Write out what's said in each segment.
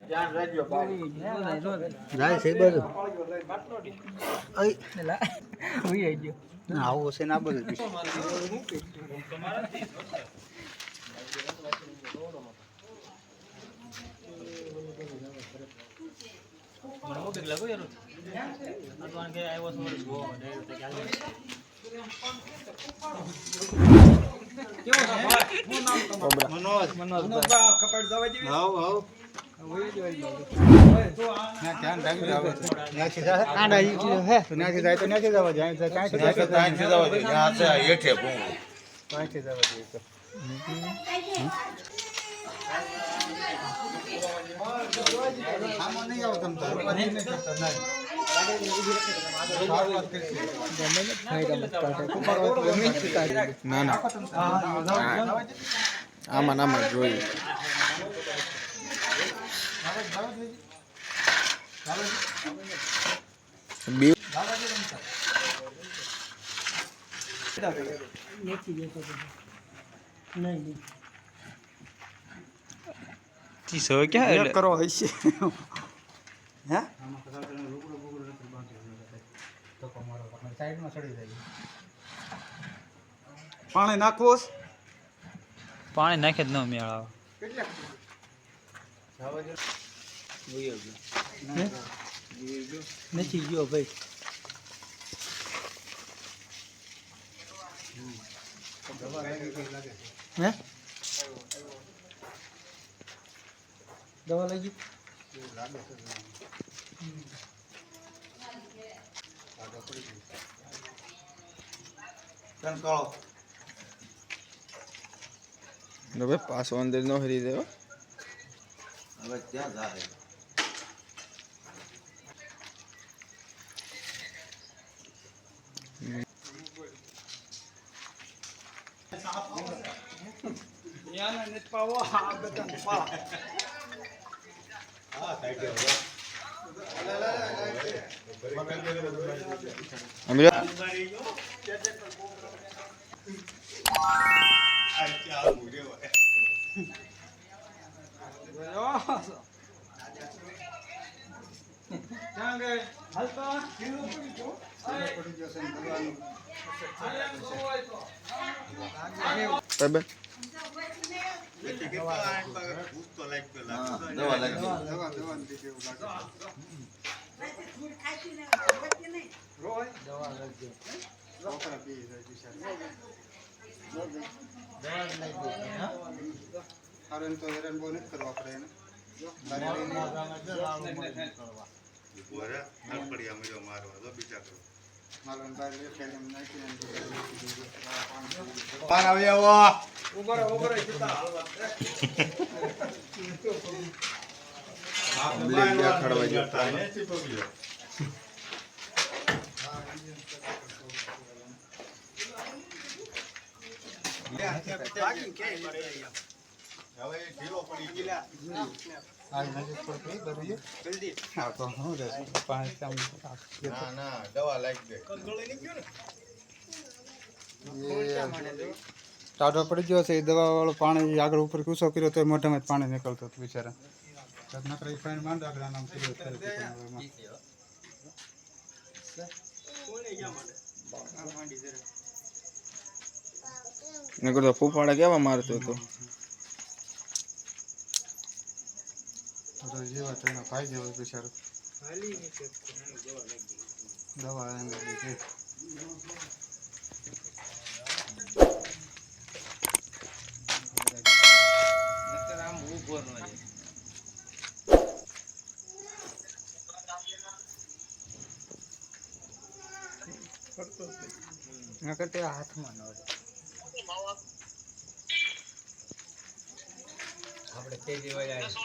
જાય છે બધું આવું છે ના બધું ના ના આમાં આમાં જોઈએ क्या करो ऐसे हैं पानी नाखो पानी नाखे न मेळ નથી ગયો ભાઈ હે દવા લાગી હવે પાછો અંદર નો હરી દેવો હવે ક્યાં જાય યાને નેટ પાવો આ બટન પા હા સાઈડ અમીરા આ મુજે ક્યાં ગए હાલતા ઢીલો પડી ગયો છે ભગવાનનું આયા નો હોય તો બરાબર ટાઢો પડી ગયો છે દવા વાળું પાણી આગળ ઉપર કૂસો કર્યો તો મોઢામાં પાણી નીકળતું હતું બિચારા નકર તો ફૂફાડા કેવા મારતો હતો ભાઈ જેવો બિચારો દવા હાથમાં ન આપણે તે દિવસ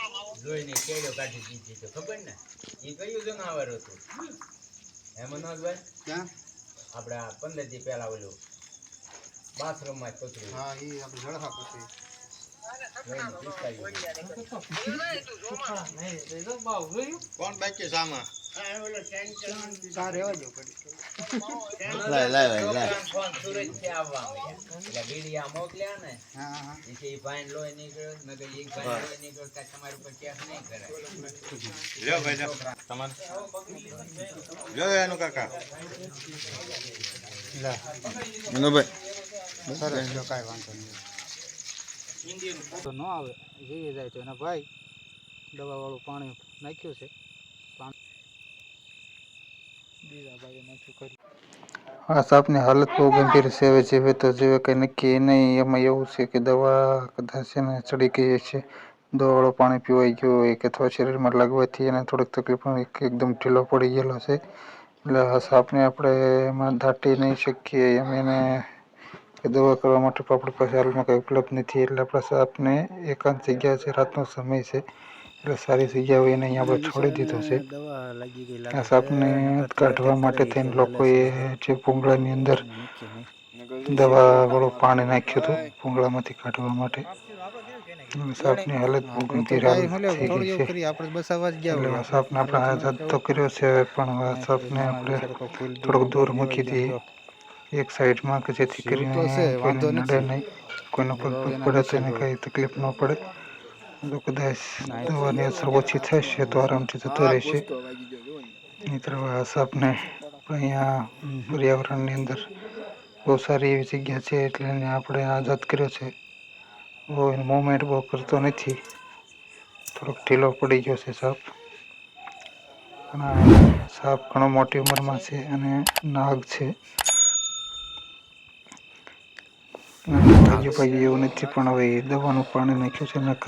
જોઈને કેળો કાઢી દીધી તો ખબર ને એ કયું જનાવર હતું હે મનોજભાઈ ક્યાં આપણે 15 દી પહેલા ઓલું બાથરૂમ માં પકડ્યું હા એ આપણે જળખા પકડી કોણ બાકી સામા ફોન સુરત થી આવવા એટલે વીડિયા મોકલ્યા ને ઈ ભાઈ લોહી નીકળ્યો મેં કહ્યું એક ભાઈ લોહી નીકળ્યો કે તમારી ઉપર કેસ નહીં કરાય લ્યો ભાઈ તમારે લ્યો એનું કાકા લા નો ભાઈ સરસ જો કાઈ વાંધો નહીં તો ન આવે જઈએ જાય તો એના ભાઈ દવા વાળું પાણી નાખ્યું છે બીજા ભાઈ નાખ્યું કરી આ સાપની હાલત બહુ ગંભીર છે હવે જીવે તો જીવે કંઈ નક્કી નહીં એમાં એવું છે કે દવા કદાચ એને ચડી ગઈ છે દવાવાળું પાણી પીવાઈ ગયું હોય કે અથવા શરીરમાં લાગવાથી એને થોડીક તકલીફ એકદમ ઢીલો પડી ગયેલો છે એટલે આ સાપને આપણે એમાં દાટી નહીં શકીએ એમ એને દવા કરવા માટે આપણી પાસે હાલમાં કંઈ ઉપલબ્ધ નથી એટલે આપણા સાપને એકાંત જગ્યા છે રાતનો સમય છે એટલે સારી જગ્યા હોય એને અહીંયા આપણે છોડી દીધો છે આ સાપને કાઢવા માટે થઈને લોકોએ જે ભૂંગળાની અંદર દવાવાળું પાણી નાખ્યું હતું ભૂંગળામાંથી કાઢવા માટે સાપની હાલત બહુ ગંભીર થઈ ગઈ છે એટલે સાપને આપણે આઝાદ તો કર્યો છે પણ સાપને આપણે થોડોક દૂર મૂકી દઈએ એક સાઈડમાં કે જેથી કરીને કોઈને નડે નહીં કોઈનો પગ પડે તો એને કંઈ તકલીફ ન પડે તો કદાચ દવાની અસર ઓછી થશે તો આરામથી જતો રહેશે નહીંતર આ સાપને અહીંયા પર્યાવરણની અંદર બહુ સારી એવી જગ્યા છે એટલે એને આપણે આઝાદ કર્યો છે બહુ એનો મૂવમેન્ટ બહુ કરતો નથી થોડોક ઢીલો પડી ગયો છે સાપ પણ આ સાપ ઘણો મોટી ઉંમરમાં છે અને નાગ છે ભાગ્ય એવું નથી પણ હવે દવાનું પાણી નાખ્યું છે એના